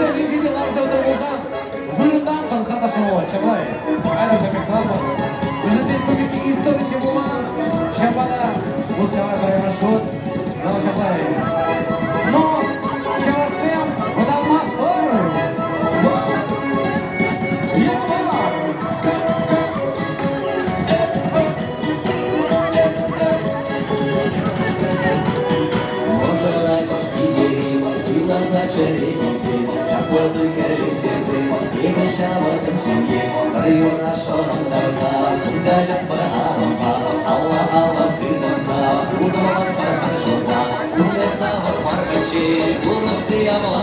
Selicită la seu drăguța, vârândan dansat așa mult, ce mai? Haide și pe clasă. Uitați-i cum e istorice buma, și apada, busca mai pare mașcut, nu și mai. Nu, și arsem, o dau mas fără. Ia mă! Глаза черепицы, шапоту керетицы, и дышала там семье, рыю нашором дарца, кундажат барамба, алла алла кырданца, удова парпаршоба, кундасава парпачи, кунасы авла